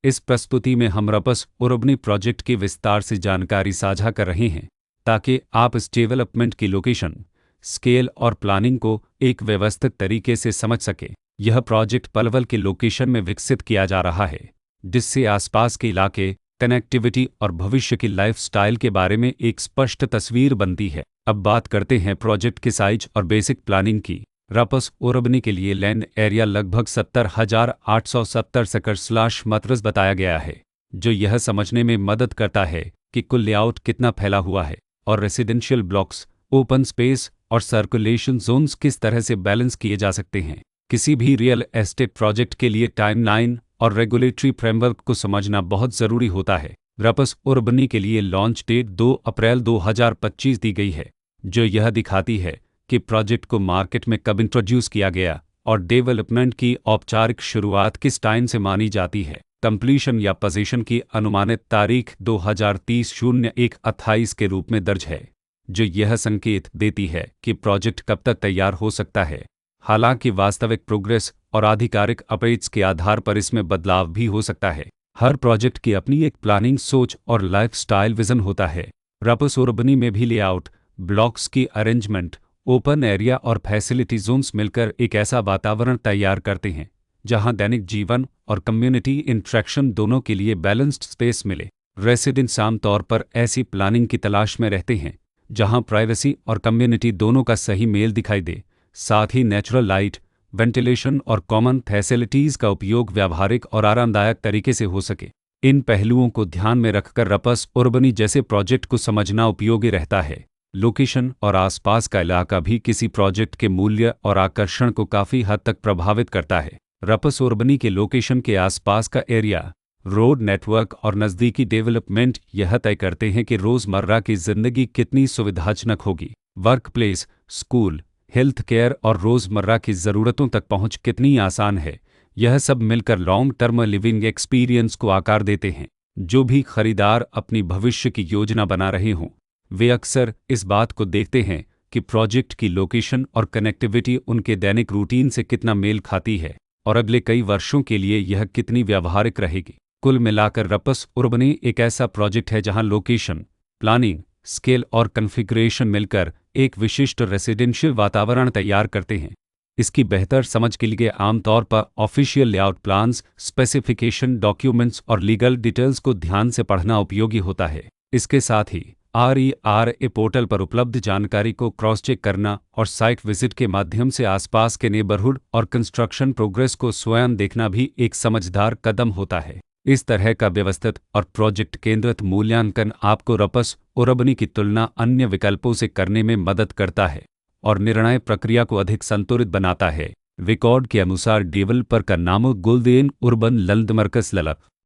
इस प्रस्तुति में हम रपस उर्बनी प्रोजेक्ट की विस्तार से जानकारी साझा कर रहे हैं ताकि आप इस डेवलपमेंट की लोकेशन, स्केल और प्लानिंग को एक व्यवस्थित तरीके से समझ सकें। यह प्रोजेक्ट पलवल के लोकेशन में विकसित किया जा रहा है, जिससे आसपास के इलाके, कनेक्टिविटी और भविष्य की लाइफस्टाइल के बारे में एक स्पष्ट तस्वीर बनती है। अब बात करते हैं प्रोजेक्ट के साइज और बेसिक प्लानिंग की। रपस उर्बनी के लिए लैंड एरिया लगभग 70,870 एकड़/मीटर्स बताया गया है, जो यह समझने में मदद करता है कि कुल लेआउट कितना फैला हुआ है और रेसिडेंशियल ब्लॉक्स, ओपन स्पेस और सर्कुलेशन जोन्स किस तरह से बैलेंस किए जा सकते हैं। किसी भी रियल एस्टेट प्रोजेक्ट के लिए टाइमलाइन और रेगुलेटरी फ्रेमवर्क को समझना बहुत ज़रूरी होता है। रपस उर्बनी के लिए लॉन्च डेट 2 अप्रैल 2025 दी गई है, जो यह दिखाती है कि प्रोजेक्ट को मार्केट में कब इंट्रोड्यूस किया गया और डेवलपमेंट की औपचारिक शुरुआत किस टाइम से मानी जाती है। कंप्लीशन या पोजीशन की अनुमानित तारीख 2030-01-28 के रूप में दर्ज है, जो यह संकेत देती है कि प्रोजेक्ट कब तक तैयार हो सकता है। हालांकि वास्तविक प्रोग्रेस और आधिकारिक अपडेट्स के आधार पर इसमें बदलाव भी हो सकता है। हर प्रोजेक्ट की अपनी एक प्लानिंग सोच और लाइफस्टाइल विजन होता है। रपस उर्बनी में भी लेआउट, ब्लॉक्स की अरेंजमेंट, ओपन एरिया और फैसिलिटी जोन्स मिलकर एक ऐसा वातावरण तैयार करते हैं जहां दैनिक जीवन और कम्युनिटी इंटरेक्शन दोनों के लिए बैलेंस्ड स्पेस मिले। रेसिडेंट्स आमतौर पर ऐसी प्लानिंग की तलाश में रहते हैं जहां प्राइवेसी और कम्युनिटी दोनों का सही मेल दिखाई दे, साथ ही नेचुरल लाइट, वेंटिलेशन और कॉमन फैसिलिटीज़ का उपयोग व्यावहारिक और आरामदायक तरीके से हो सके। इन पहलुओं को ध्यान में रखकर रपस उर्बनी जैसे प्रोजेक्ट को समझना उपयोगी रहता है। लोकेशन और आसपास का इलाका भी किसी प्रोजेक्ट के मूल्य और आकर्षण को काफ़ी हद तक प्रभावित करता है। रपस उर्बनी के लोकेशन के आसपास का एरिया, रोड नेटवर्क और नज़दीकी डेवलपमेंट यह तय करते हैं कि रोज़मर्रा की ज़िंदगी कितनी सुविधाजनक होगी। Work place, school, health care और रोज़मर्रा की ज़रूरतों तक पहुंच कितनी आसान है। यह सब मिलकर लॉन्ग टर्म लिविंग एक्सपीरियंस को आकार देते हैं। जो भी खरीदार अपनी भविष्य की योजना बना रहे हों, वे अक्सर इस बात को देखते हैं कि प्रोजेक्ट की लोकेशन और कनेक्टिविटी उनके दैनिक रूटीन से कितना मेल खाती है और अगले कई वर्षों के लिए यह कितनी व्यावहारिक रहेगी। कुल मिलाकर रपस उर्बनी एक ऐसा प्रोजेक्ट है जहां लोकेशन, प्लानिंग, स्केल और कॉन्फ़िगरेशन मिलकर एक विशिष्ट रेसिडेंशियल वातावरण तैयार करते हैं। इसकी बेहतर समझ के लिए आमतौर पर official layout plans, specification documents और लीगल डिटेल्स को ध्यान से पढ़ना उपयोगी होता है। इसके साथ ही RERA पोर्टल पर उपलब्ध जानकारी को क्रॉस चेक करना और साइट विजिट के माध्यम से आसपास के नेबरहुड और कंस्ट्रक्शन प्रोग्रेस को स्वयं देखना भी एक समझदार कदम होता है। इस तरह का व्यवस्थित और प्रोजेक्ट केंद्रित मूल्यांकन आपको रपस उर्बनी की तुलना अन्य विकल्पों से करने में मदद करता है और निर्णय प्रक्रिया को अधिक संतुलित बनाता है। रिकॉर्ड के अनुसार डेवलपर का नाम गुलदेन उर्बन लंदमरकस ललक